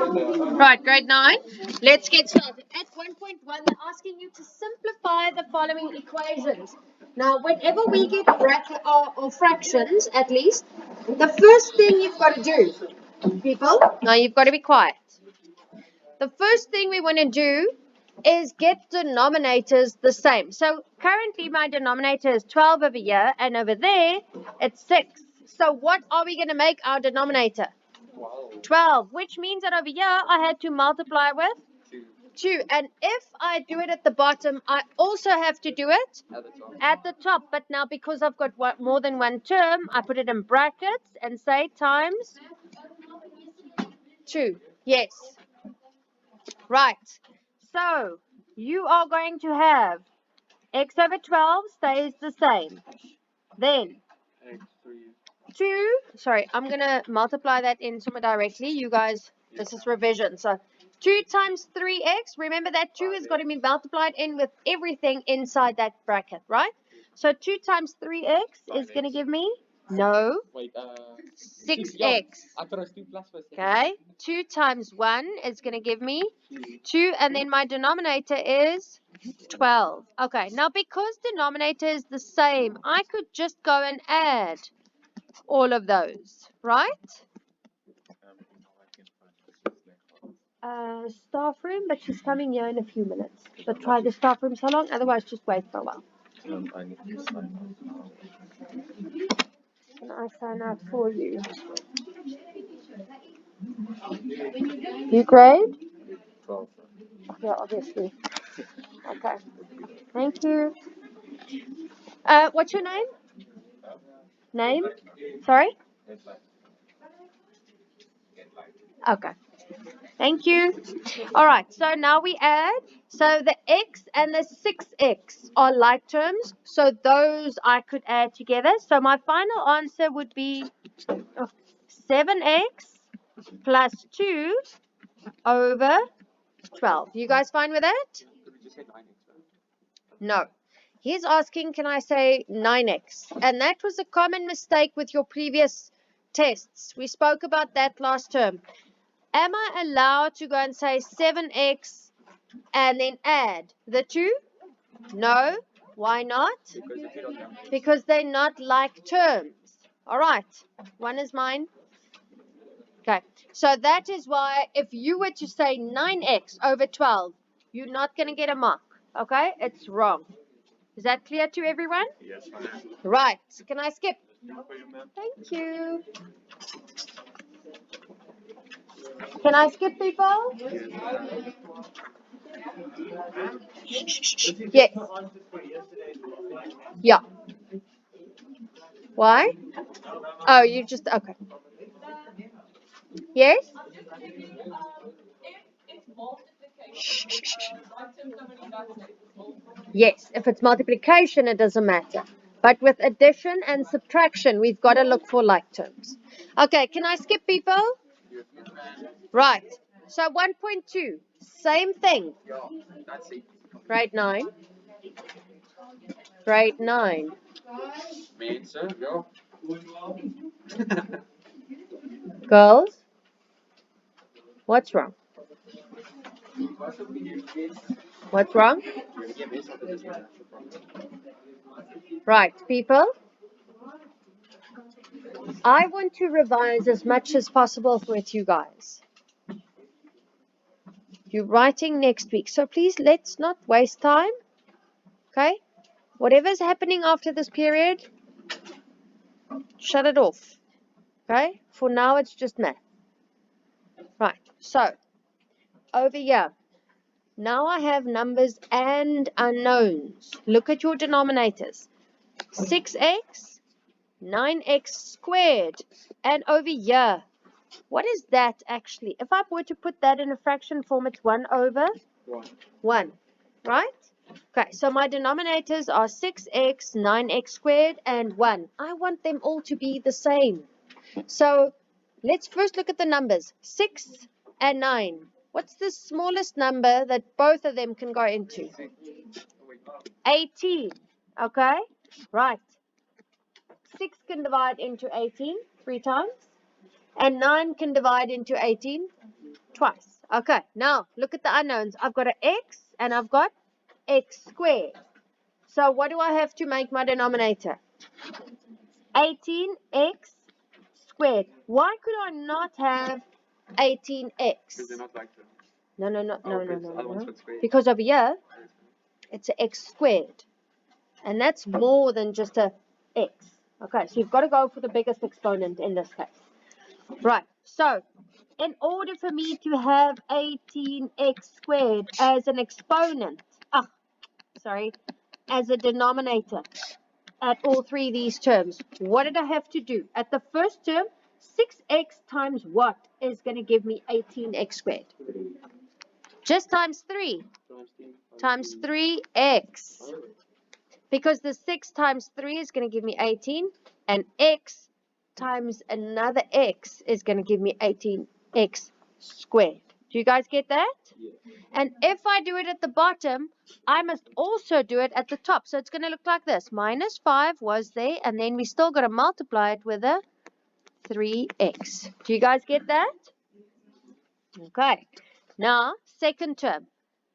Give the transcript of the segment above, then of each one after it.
Right, grade 9. Let's get started. At 1.1, they're asking you to simplify the following equations. Now, whenever we get bracket or fractions, at least, the first thing you've got to do, people, now you've got to be quiet. The first thing we want to do is get denominators the same. So currently my denominator is 12 over here, and over there it's 6. So what are we going to make our denominator? 12, which means that over here I had to multiply with 2. And if I do it at the bottom, I also have to do it at the top. But now because I've got more than one term, I put it in brackets and say times 2. Yes. Right. So you are going to have x over 12 stays the same. Then 2, sorry, I'm going to multiply that in somewhere directly. You guys, this is revision. So 2 times 3x, remember that 2 is going to be multiplied in with everything inside that bracket, right? So 2 times 3x is going to give me, no, 6x. Okay, 2 times 1 is going to give me 2, and then my denominator is 12. Okay, now because denominator is the same, I could just go and add all of those, right? Staff room, but she's coming here in a few minutes. So try the staff rooms. How long? Otherwise, just wait for a while. I need to sign out. Can I sign out for you? You grade? 12. Yeah, obviously. Okay. Thank you. What's your name? Name? Sorry? Okay. Thank you. All right. So now we add. So the x and the 6x are like terms. So those I could add together. So my final answer would be 7x plus 2 over 12. You guys fine with that? No. He's asking, can I say 9x? And that was a common mistake with your previous tests. We spoke about that last term. Am I allowed to go and say 7x and then add the 2? No. Why not? Because they're not like terms. All right. One is mine. Okay. So that is why if you were to say 9x over 12, you're not going to get a mark. Okay? It's wrong. Is that clear to everyone? Yes. Right. Can I skip? Thank you. Can I skip, people? Yes. Yeah. Why? Oh, you just, okay. Yes? Yes, if it's multiplication, it doesn't matter. But with addition and subtraction, we've got to look for like terms. Okay, can I skip, people? Right. So 1.2, same thing. Grade 9. Grade 9. Girls, what's wrong? What's wrong? Right, people. I want to revise as much as possible with you guys. You're writing next week, so please let's not waste time. Okay? Whatever's happening after this period, shut it off. Okay? For now, it's just math. Right. So, over here. Now I have numbers and unknowns. Look at your denominators. 6x, 9x squared. And over here, what is that actually? If I were to put that in a fraction form, it's 1 over 1. Right? Okay, so my denominators are 6x, 9x squared, and 1. I want them all to be the same. So let's first look at the numbers. 6 and 9. What's the smallest number that both of them can go into? 18. Okay? Right. 6 can divide into 18 3 times. And 9 can divide into 18 twice. Okay, now look at the unknowns. I've got an x and I've got x squared. So what do I have to make my denominator? 18x squared. Why could I not have 18x? Because they're not like that. No, no, no, no, no, because no, other ones no. got squared. Because over here, it's an x squared. And that's more than just a x. Okay, so you've got to go for the biggest exponent in this case. Right, so in order for me to have 18x squared as an exponent, as a denominator at all three of these terms, what did I have to do? At the first term, 6x times what is going to give me 18x squared? Just times 3. Times 3x. Because the 6 times 3 is going to give me 18, and x times another x is going to give me 18x squared. Do you guys get that? Yeah. And if I do it at the bottom, I must also do it at the top. So it's going to look like this. Minus 5 was there, and then we still got to multiply it with a 3x. Do you guys get that? Okay. Now, second term.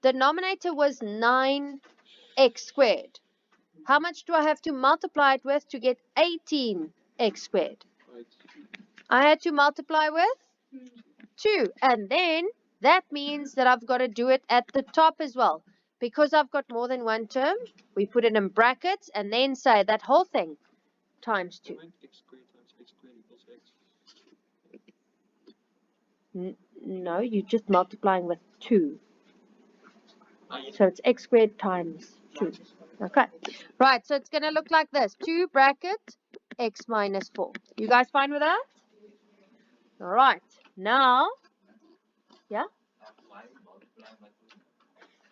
Denominator was 9x squared. How much do I have to multiply it with to get 18x squared? I had to multiply with 2. And then that means that I've got to do it at the top as well. Because I've got more than one term, we put it in brackets and then say that whole thing times 2. X squared times x squared equals x. No, you're just multiplying with 2. So it's x squared times 2. Okay. Right, so it's going to look like this. 2 bracket x minus 4. You guys fine with that? All right. Now, yeah?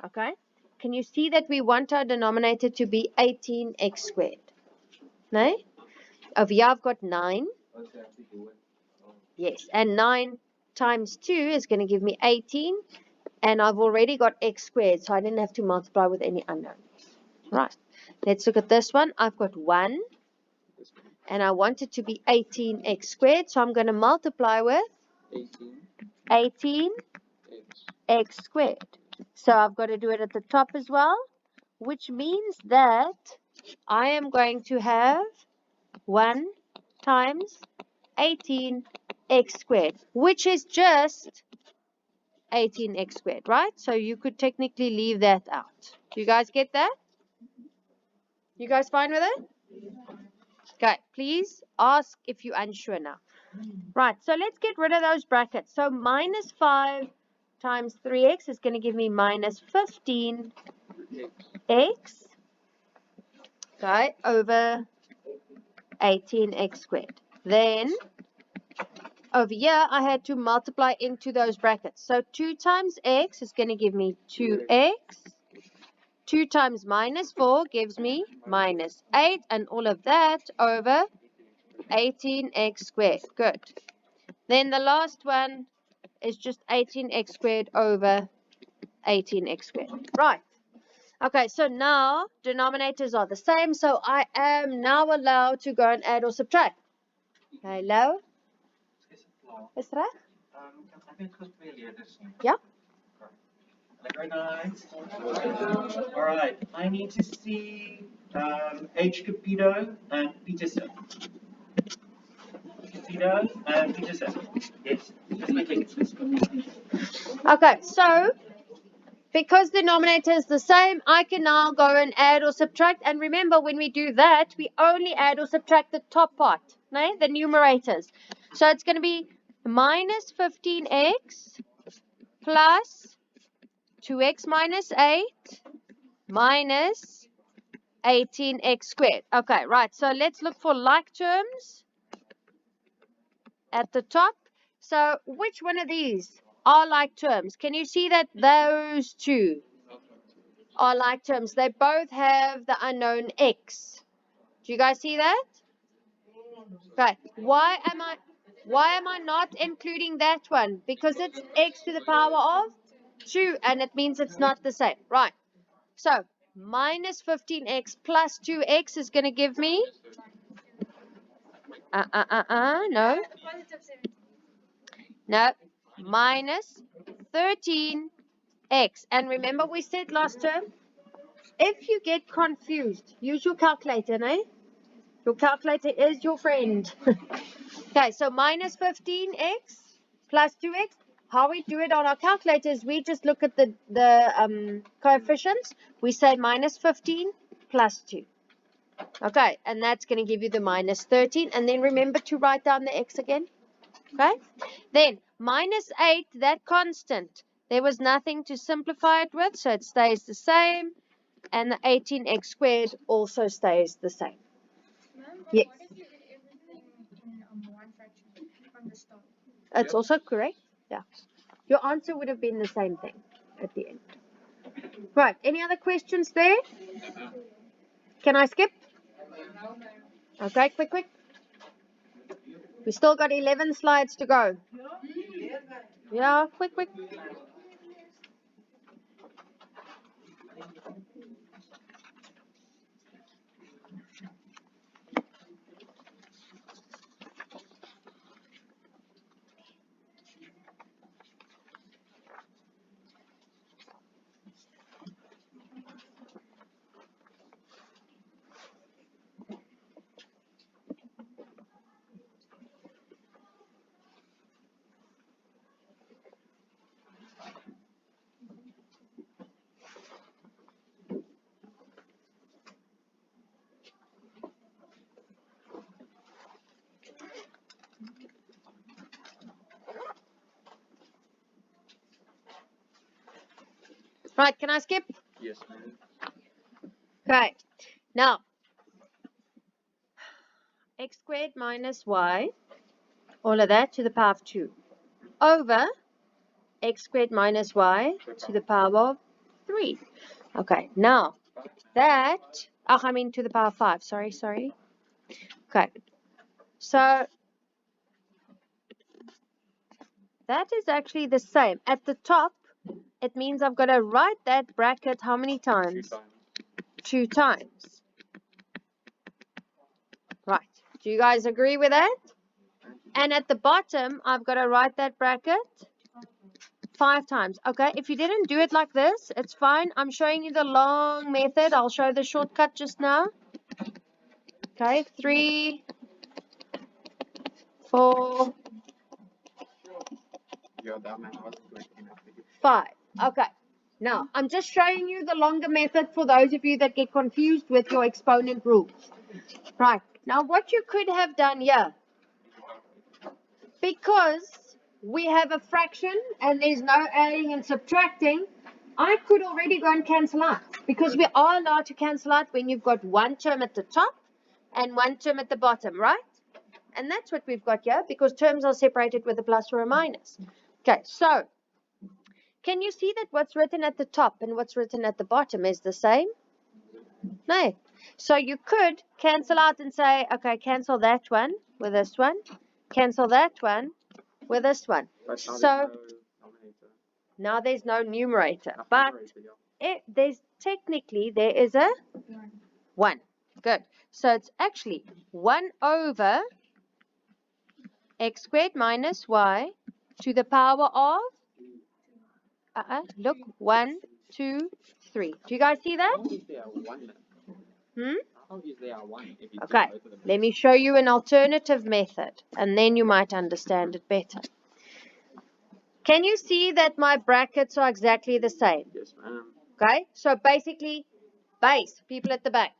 Okay. Can you see that we want our denominator to be 18x squared? No? Over here I've got 9. Yes, and 9 times 2 is going to give me 18. And I've already got x squared, so I didn't have to multiply with any unknown. Right. Let's look at this one. I've got 1. And I want it to be 18x squared, so I'm going to multiply with 18x squared. So I've got to do it at the top as well, which means that I am going to have 1 times 18x squared, which is just 18x squared, right? So you could technically leave that out. Do you guys get that? You guys fine with it? Okay, please ask if you're unsure now. Right, so let's get rid of those brackets. So minus 5 times 3x is going to give me minus 15x, okay, over 18x squared. Then over here, I had to multiply into those brackets. So 2 times x is going to give me 2x. 2 times minus 4 gives me minus 8. And all of that over 18x squared. Good. Then the last one is just 18x squared over 18x squared. Right. Okay, so now denominators are the same. So I am now allowed to go and add or subtract. Hello? Is reg? Ja? Very nice. All right, I need to see H. Capito and Peterson. Capito and Peterson. Yes, that's my tickets. Okay, so because the denominator is the same, I can now go and add or subtract. And remember, when we do that, we only add or subtract the top part, right? The numerators. So it's going to be minus 15x plus 2x minus 8 minus 18x squared. Okay, right. So let's look for like terms at the top. So which one of these are like terms? Can you see that those two are like terms? They both have the unknown x. Do you guys see that? Okay. Why am I not including that one? Because it's x to the power of 2, and it means it's not the same. Right. So minus 15x plus 2x is going to give me no, minus 13x. And remember we said last term, if you get confused, use your calculator, eh? Your calculator is your friend. Okay, so minus 15x plus 2x. How we do it on our calculators, we just look at the coefficients. We say minus 15 plus 2. Okay, and that's going to give you the minus 13. And then remember to write down the x again. Okay, then minus 8, that constant. There was nothing to simplify it with, so it stays the same. And the 18x squared also stays the same. Ma'am, Yes. what if you did everything in one fraction from the start? That's also correct. Yeah. Your answer would have been the same thing at the end. Right. Any other questions there? Can I skip? Okay, quick. We still got 11 slides to go. Yeah, quick. Right, can I skip? Yes, ma'am. Okay. Now, x squared minus y, all of that to the power of 2, over x squared minus y to the power of 3. Okay, now that, to the power of 5, sorry. Okay, so that is actually the same. At the top, it means I've got to write that bracket how many 2 times? times. 2 times. Right, do you guys agree with that? And at the bottom, I've got to write that bracket 5 times. Okay, if you didn't do it like this, it's fine. I'm showing you the long method. I'll show the shortcut just now. Okay, 3, 4, Yeah, that man wasn't going enough. 5. Okay, now I'm just showing you the longer method for those of you that get confused with your exponent rules. Right, now what you could have done here, because we have a fraction and there's no adding and subtracting, I could already go and cancel out, because we are allowed to cancel out when you've got one term at the top and one term at the bottom, right? And that's what we've got here, because terms are separated with a plus or a minus. Okay, so can you see that what's written at the top and what's written at the bottom is the same? No. So you could cancel out and say, okay, cancel that one with this one, cancel that one with this one. But now So there's no denominator. now there's no numerator, Enough but numerator, yeah. there is a 1. Good. So it's actually 1 over x squared minus y to the power of, look, 1, 2, 3. Do you guys see that? How is there 1? How is there 1 if you Okay, do both of them? let me show you an alternative method, and then you might understand it better. Can you see that my brackets are exactly the same? Yes, ma'am. Okay, so basically, base, people at the back.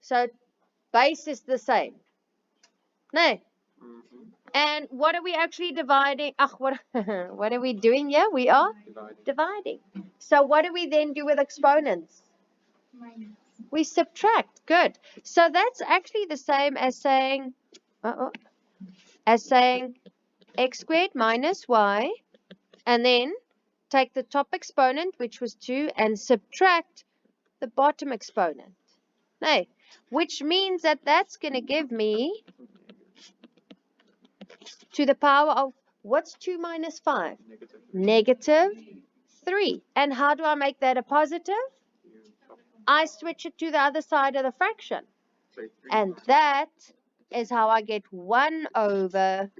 So base is the same. No. And what are we actually dividing? What are we doing here? We are dividing. So what do we then do with exponents? Minus. We subtract. Good. So that's actually the same as saying, x squared minus y, and then take the top exponent, which was 2, and subtract the bottom exponent. No, which means that that's going to give me to the power of, what's 2 minus 5? Negative 3. And how do I make that a positive? I switch it to the other side of the fraction. And that is how I get 1 over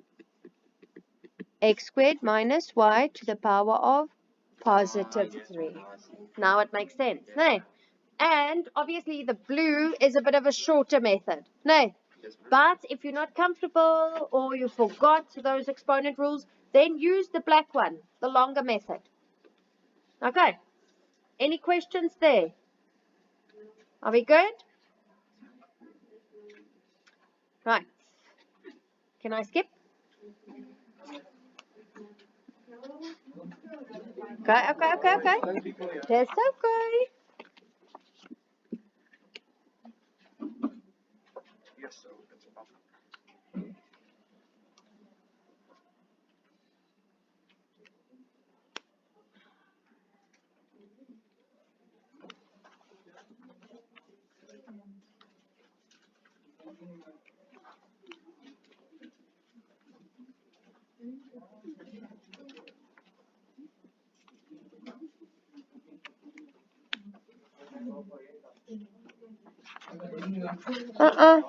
x squared minus y to the power of positive 3. Now it makes sense, no? And obviously the blue is a bit of a shorter method, no? But if you're not comfortable or you forgot those exponent rules, then use the black one, the longer method. Okay. Any questions there? Are we good? Right. Can I skip? Okay. That's okay. Yes, so it's about. Uh-uh.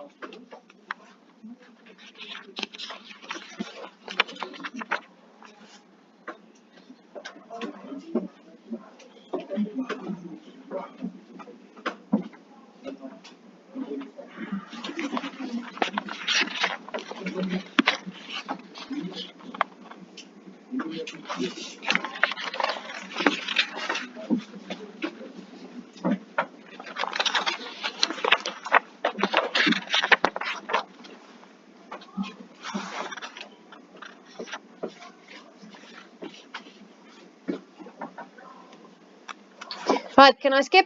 Right, can I skip?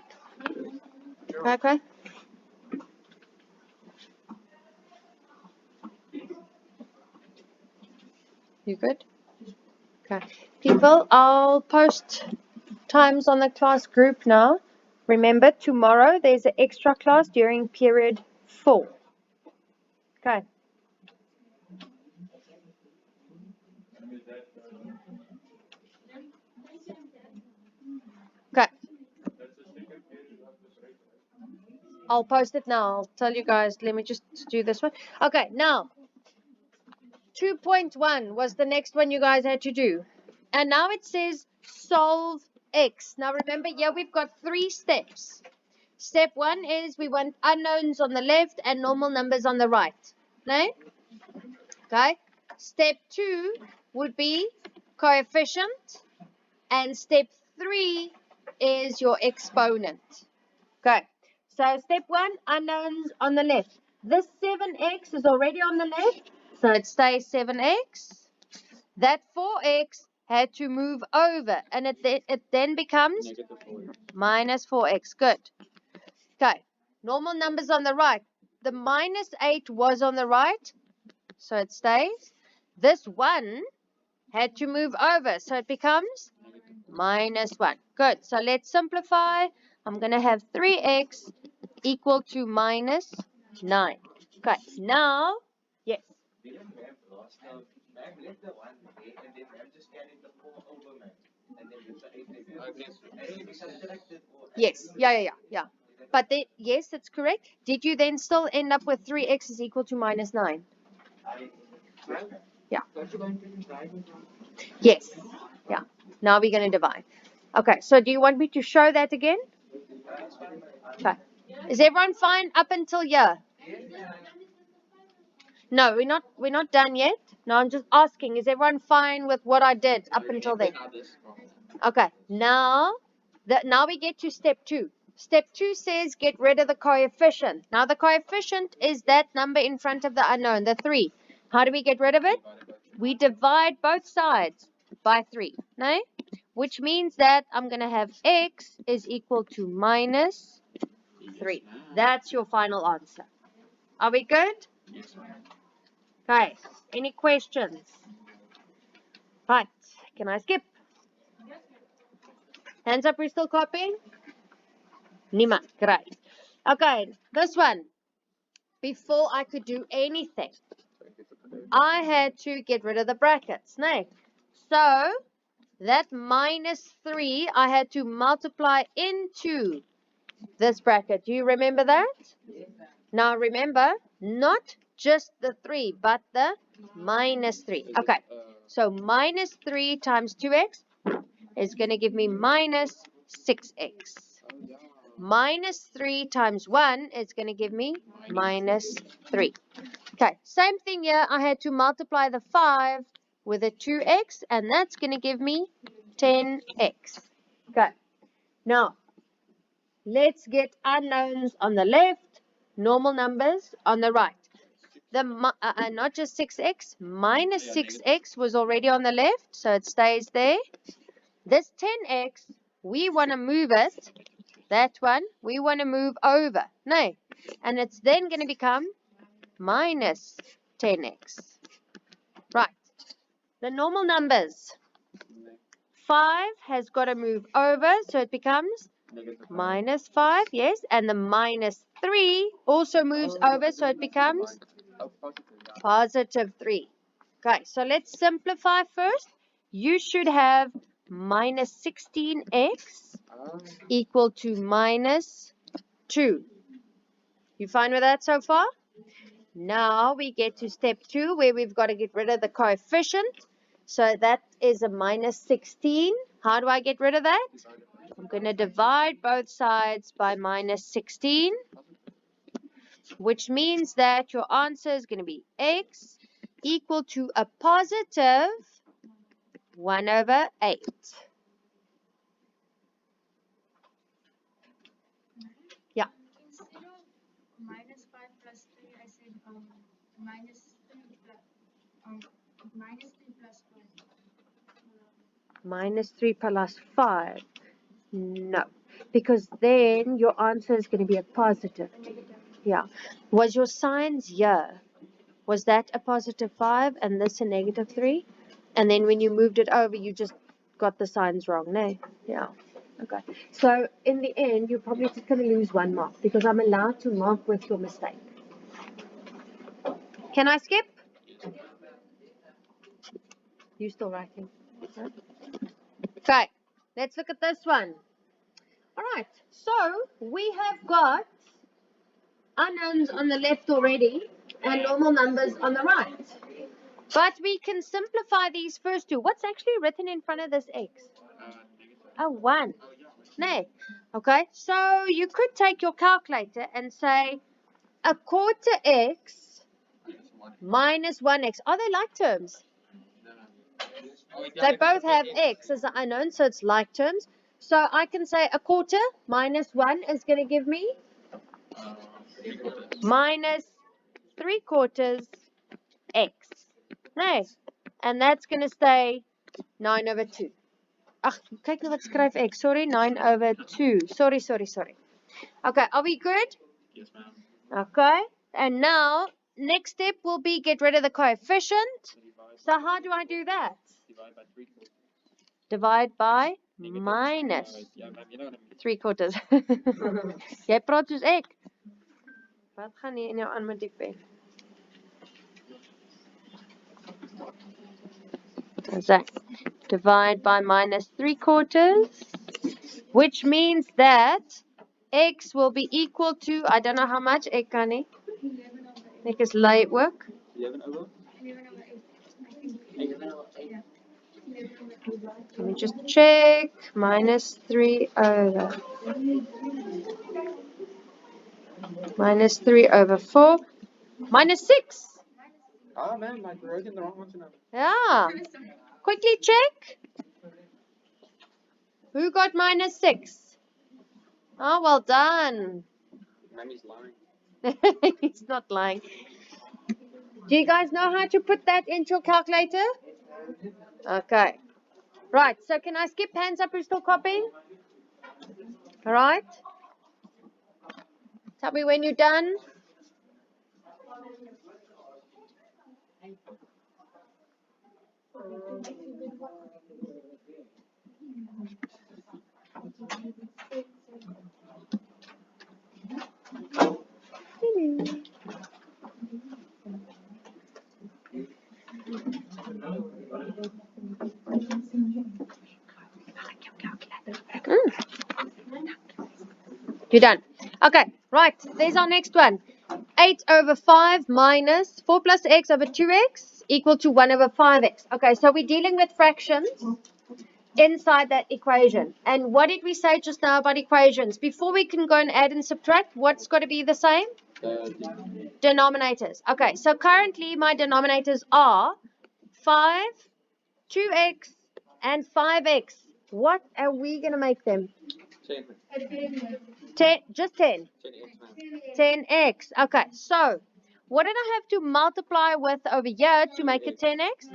Okay. You good? Okay. People, I'll post times on the class group now. Remember, tomorrow there's an extra class during period 4. Okay. Okay. I'll post it now. I'll tell you guys. Let me just do this one. Okay, now 2.1 was the next one you guys had to do. And now it says solve x. Now remember, here we've got 3 steps. Step 1 is we want unknowns on the left and normal numbers on the right. No? Okay. Step 2 would be coefficient. And step 3 is your exponent. Okay. So step 1, unknowns on the left. This 7x is already on the left, so it stays 7x. That 4x had to move over, and it then becomes minus 4x. Good. Okay. Normal numbers on the right. The minus 8 was on the right, so it stays. This 1 had to move over, so it becomes minus 1. Good. So let's simplify. I'm going to have 3x equal to minus 9. Okay. Now, yes. Yes. Yeah. But yes, that's correct. Did you then still end up with 3x is equal to minus 9? Yeah. Yes. Yeah. Now we're going to divide. Okay. So do you want me to show that again? Okay. Is everyone fine up until here? No, we're not done yet. No, I'm just asking, is everyone fine with what I did up until then? Okay. Now we get to step 2. Step 2 says get rid of the coefficient. Now the coefficient is that number in front of the unknown, the 3. How do we get rid of it? We divide both sides by 3. No? Which means that I'm going to have x is equal to minus 3. That's your final answer. Are we good? Okay. Any questions? Right. Can I skip? Hands up, we're still copying? Nima. Great. Okay. This one. Before I could do anything, I had to get rid of the brackets. No. So, that minus 3, I had to multiply into this bracket. Do you remember that? Now remember, not just the 3, but the minus 3. Okay. So minus 3 times 2x is going to give me minus 6x. Minus 3 times 1 is going to give me minus 3. Okay, same thing here. I had to multiply the 5 with a 2x, and that's going to give me 10x. Okay, now let's get unknowns on the left, normal numbers on the right. Not just 6x, minus 6x was already on the left, so it stays there. This 10x, we want to move it. That one, we want to move over. No. And it's then going to become minus 10x. Right. The normal numbers. 5 has got to move over, so it becomes minus 5, yes. And the minus 3 also moves over, so it becomes positive 3. Okay, so let's simplify first. You should have minus 16x equal to minus 2. You fine with that so far? Now we get to step 2 where we've got to get rid of the coefficient. So that is a minus 16. How do I get rid of that? I'm going to divide both sides by minus 16, which means that your answer is going to be x equal to a positive 1 over 8. Yeah. Instead of minus 5 plus 3, I said minus 3 plus 5. Minus 3 plus 5. No, because then your answer is going to be a positive. Yeah. Was your signs here? Was that a positive 5 and this a negative 3? And then when you moved it over, you just got the signs wrong, no? Yeah. Okay. So in the end, you're probably just going to lose 1 mark because I'm allowed to mark with your mistake. Can I skip? You still writing? Huh? Okay. Let's look at this one. All right. So we have got unknowns on the left already and normal numbers on the right. But we can simplify these first two. What's actually written in front of this x? A 1. No. Okay, so you could take your calculator and say a quarter x minus 1x. Are they like terms? They both have x as an unknown, so it's like terms. So I can say a quarter minus 1 is going to give me minus 3/4 x. No. And that's going to stay 9 over 2. Ag, kyk nou wat skryf ek. Sorry, 9 over 2. Sorry. Okay, are we good? Yes, ma'am. Okay. And now, next step will be get rid of the coefficient. So how do I do that? Divide by 3/4. Divide by minus Ja, ma'am, you know what I mean. 3/4. Jy praat soos ek. Wat gaan nie in jou aan met die pen? So, divide by minus 3/4, which means that x will be equal to, I don't know how much, ek kan nie. 11 over 8. Ek is late work. 11 over? 11 over 8. I think. 11 over 8. Yeah. 11 over 8. Let me just check. Minus 3 over. Minus 3 over 4. Minus 6. Ah, man, like we're writing the wrong ones now. Yeah. Quickly check. Who got minus 6? Oh, well done. Mammy's lying. He's not lying. Do you guys know how to put that into your calculator? Okay. Right, so can I skip hands up who's still copying? All right. Tell me when you're done. You're done. Okay, right. There's our next one. 8 over 5 minus 4 plus x over 2x equal to 1 over 5x. Okay, so we're dealing with fractions inside that equation. And what did we say just now about equations? Before we can go and add and subtract, what's got to be the same? Denominators. Okay, so currently my denominators are 5, 2x, and 5x. What are we going to make them? 10, just 10. 10x. Okay, so what did I have to multiply with over here to make it 10x?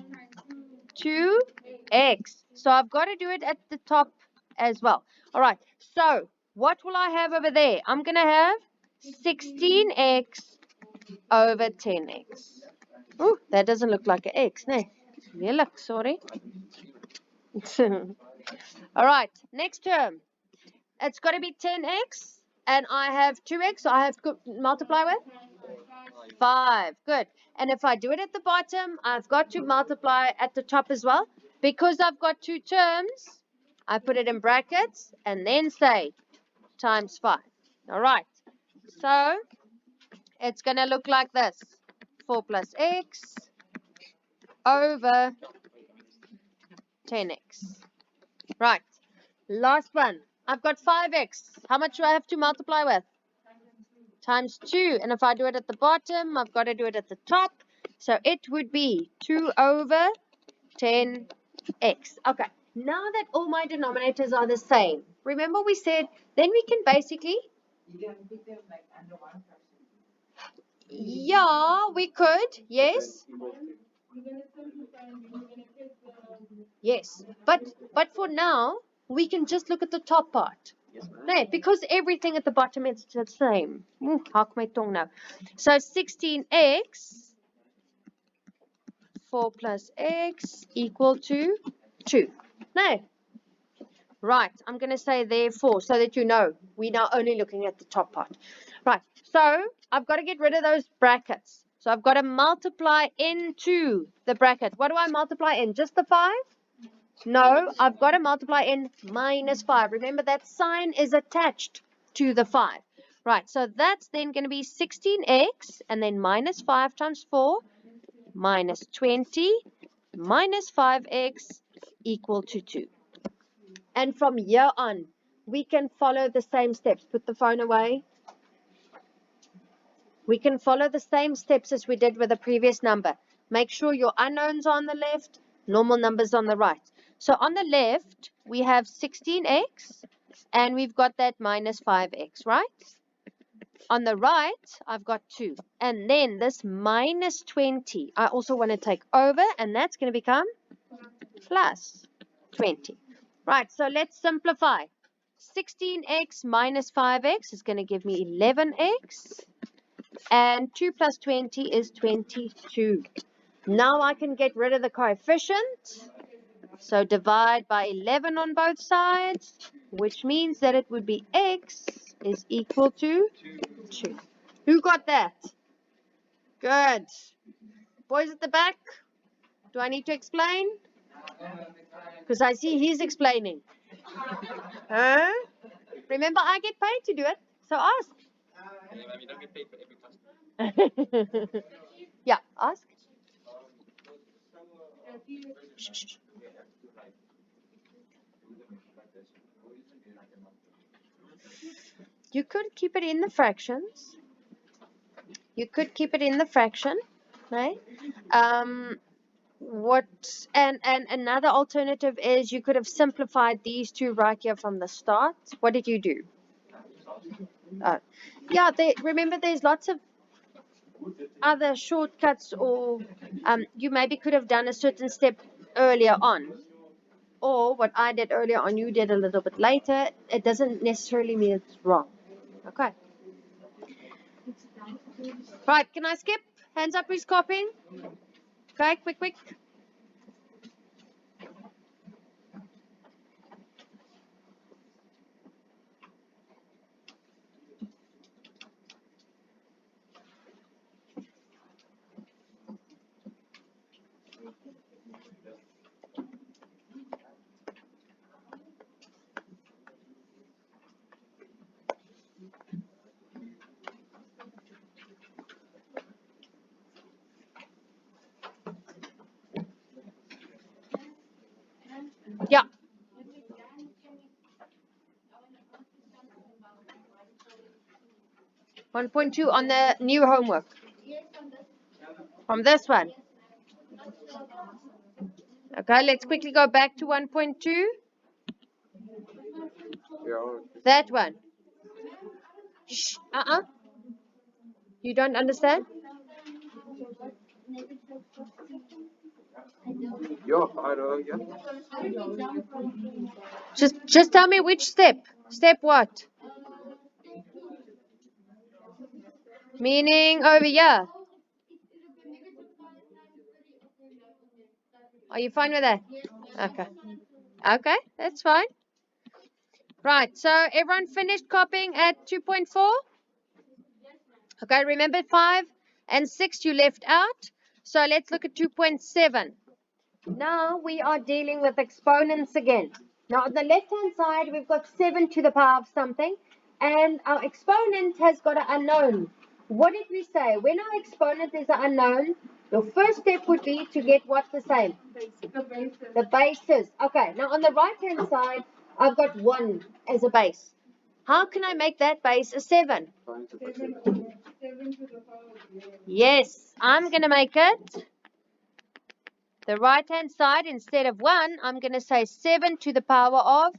2x. So I've got to do it at the top as well. All right, so what will I have over there? I'm going to have 16x over 10x. Oh, that doesn't look like an x, no. Yeah, look, sorry. All right, next term. It's got to be 10x, and I have 2x, so I have to multiply with 5. Good. And if I do it at the bottom, I've got to multiply at the top as well. Because I've got two terms, I put it in brackets and then say times 5. All right. So it's going to look like this. 4 plus x over 10x. Right. Last one. I've got 5x. How much do I have to multiply with? Times 2. And if I do it at the bottom, I've got to do it at the top. So it would be 2 over 10x. Okay. Now that all my denominators are the same, remember we said then we can basically... Yeah, we could. Yes. Yes. But for now, we can just look at the top part. No, because everything at the bottom is the same. Hak my tong nou. So 16x, 4 plus x equal to 2. No. Right, I'm going to say therefore so that you know we're now only looking at the top part. Right, so I've got to get rid of those brackets. So I've got to multiply into the bracket. What do I multiply in? Just the 5? No, I've got to multiply in minus 5. Remember that sign is attached to the 5. Right, so that's then going to be 16x and then minus 5 times 4 minus 20 minus 5x equal to 2. And from here on, we can follow the same steps. Put the phone away. We can follow the same steps as we did with the previous number. Make sure your unknowns are on the left, normal numbers on the right. So on the left, we have 16x, and we've got that minus 5x, right? On the right, I've got 2. And then this minus 20, I also want to take over, and that's going to become plus 20. Right, so let's simplify. 16x minus 5x is going to give me 11x. And 2 plus 20 is 22. Now I can get rid of the coefficient. So divide by 11 on both sides, which means that it would be x is equal to 2. Who got that? Good. Boys at the back, do I need to explain? Because I see he's explaining. Huh? Remember, I get paid to do it, so ask. We don't get paid for every customer. Yeah, ask. You could keep it in the fractions. You could keep it in the fraction, right? And another alternative is you could have simplified these two right here from the start. What did you do? Yeah, remember there's lots of other shortcuts, or you maybe could have done a certain step earlier on. Or what I did earlier on, you did a little bit later. It doesn't necessarily mean it's wrong. Okay. Right, can I skip? Hands up who's copying. Okay, quick. Yeah. .2 on the new homework. From this one. Okay, let's quickly go back to 1.2. That one. Shh, You don't understand? Just tell me which step. Step what? Meaning over here. Are you fine with that? Okay. Okay, that's fine. Right, so everyone finished copying at 2.4? Okay, remember 5 and 6 you left out. So let's look at 2.7. Now we are dealing with exponents again. Now on the left-hand side, we've got 7 to the power of something. And our exponent has got an unknown. What did we say? When our exponent is an unknown, your first step would be to get what the same? The bases. Okay, now on the right-hand side, I've got 1 as a base. How can I make that base a 7? Yes, I'm going to make it the right-hand side. Instead of 1, I'm going to say 7 to the power of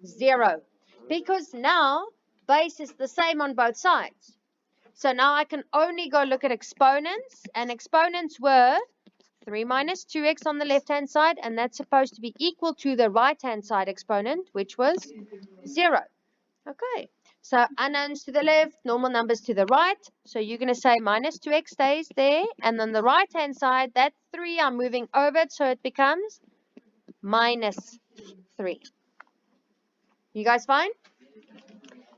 0. Because now, base is the same on both sides. So now I can only go look at exponents. And exponents were 3 minus 2x on the left-hand side. And that's supposed to be equal to the right-hand side exponent, which was 0. Okay. So unknowns to the left, normal numbers to the right. So you're going to say minus 2x stays there. And on the right-hand side, that 3, I'm moving over it, so it becomes minus 3. You guys fine?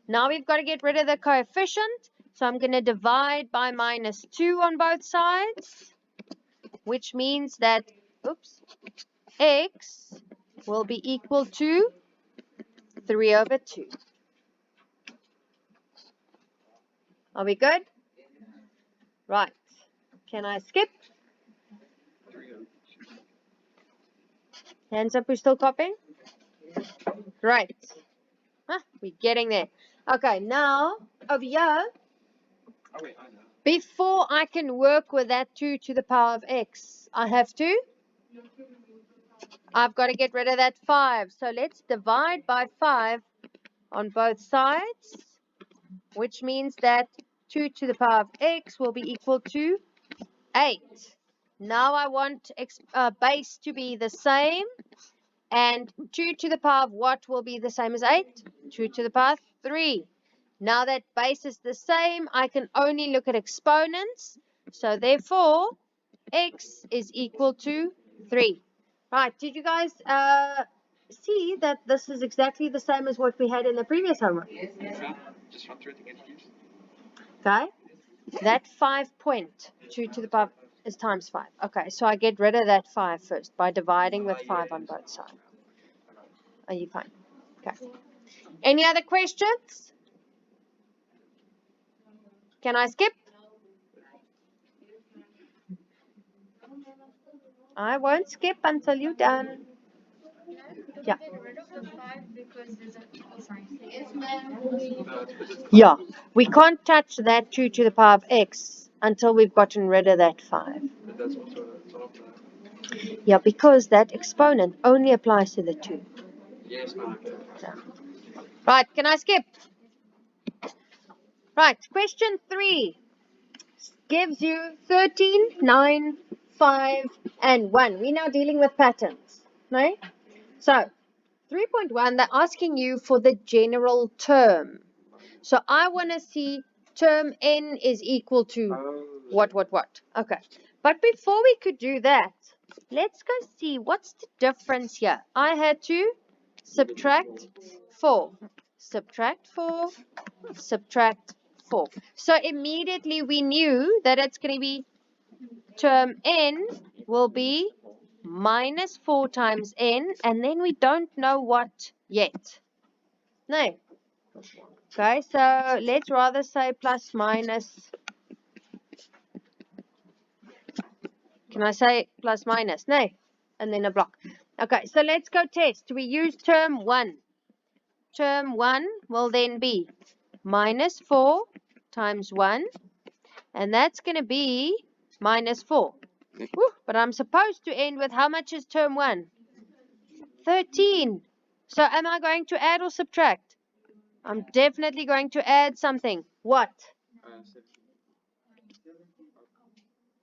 Now we've got to get rid of the coefficient. So I'm going to divide by minus 2 on both sides, which means that, x will be equal to 3 over 2. Are we good? Right. Can I skip? Hands up, we're still copying? Right. We're getting there. Okay, now, over here, before I can work with that 2 to the power of x, I've got to get rid of that 5. So let's divide by 5 on both sides, which means that 2 to the power of x will be equal to 8. Now I want base to be the same. And 2 to the power of what will be the same as 8? 2 to the power of 3. Now that base is the same, I can only look at exponents. So therefore, x is equal to 3. Right, did you guys see that this is exactly the same as what we had in the previous homework? Yes. Just run through it to get used. Okay, that 5.2 to the power is times 5. Okay, so I get rid of that 5 first by dividing with 5 on both sides. Are you fine? Okay. Any other questions? Can I skip? I won't skip until you're done. Yeah. Yeah. We can't touch that 2 to the power of x until we've gotten rid of that 5. Yeah, because that exponent only applies to the 2. Yes, ma'am. Right, can I skip? Right, question 3 gives you 13, 9, 5, and 1. We're now dealing with patterns, right? So, 3.1, they're asking you for the general term. So, I want to see term n is equal to what? Okay. But before we could do that, let's go see what's the difference here. I had to subtract 4. Subtract 4. Subtract 4. So immediately we knew that it's going to be term n will be minus 4 times n, and then we don't know what yet. No. Okay, so let's rather say plus minus. Can I say plus minus? No. And then a block. Okay, so let's go test. We use term 1. Term 1 will then be minus 4 times 1. And that's going to be minus 4. Whew, but I'm supposed to end with how much is term 1? 13. So am I going to add or subtract? I'm definitely going to add something. What? 17.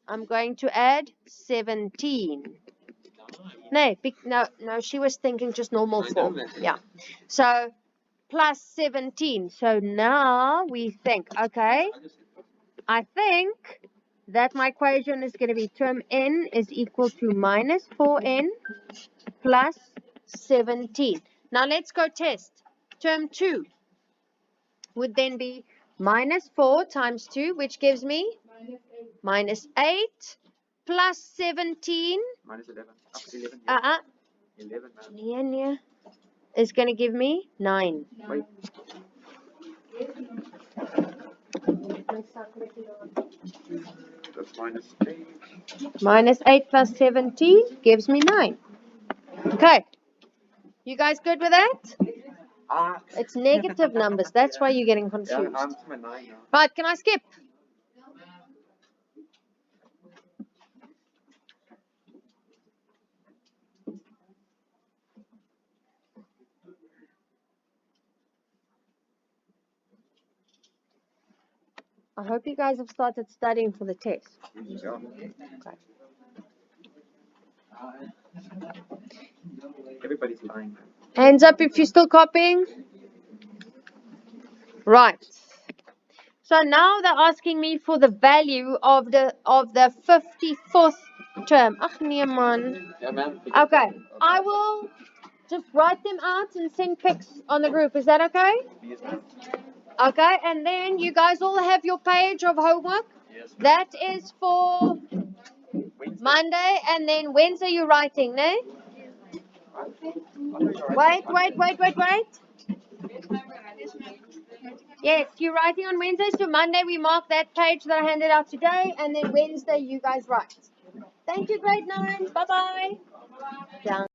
I'm going to add 17. No, she was thinking just normal I know 4. that. Yeah. So plus 17. So now we think, okay, I think that my equation is going to be term n is equal to minus 4n plus 17. Now let's go test. Term 2 would then be minus 4 times 2, which gives me minus 8 plus 17. Minus 11. Up to 11. Yeah. 11. Near is going to give me 9. Wait. That's minus 8. Minus 8 plus 17 gives me 9. Okay. You guys good with that? Ah. It's negative numbers. That's why you're getting Yeah, confused. I'm to my 9 now. Right, can I skip? I hope you guys have started studying for the test. Yeah. Okay. Everybody's lying. Hands up if you're still copying. Right. So now they're asking me for the value of the 54th term. Ach nee man. Yeah, man. Okay. I will just write them out and send pics on the group. Is that okay? Yes, ma'am. Okay, and then you guys all have your page of homework. Yes. That is for Wednesday. Monday, and then Wednesday you're writing, ne? Wait. Yes, you're writing on Wednesday, so Monday we mark that page that I handed out today, and then Wednesday you guys write. Thank you, grade 9. Bye-bye.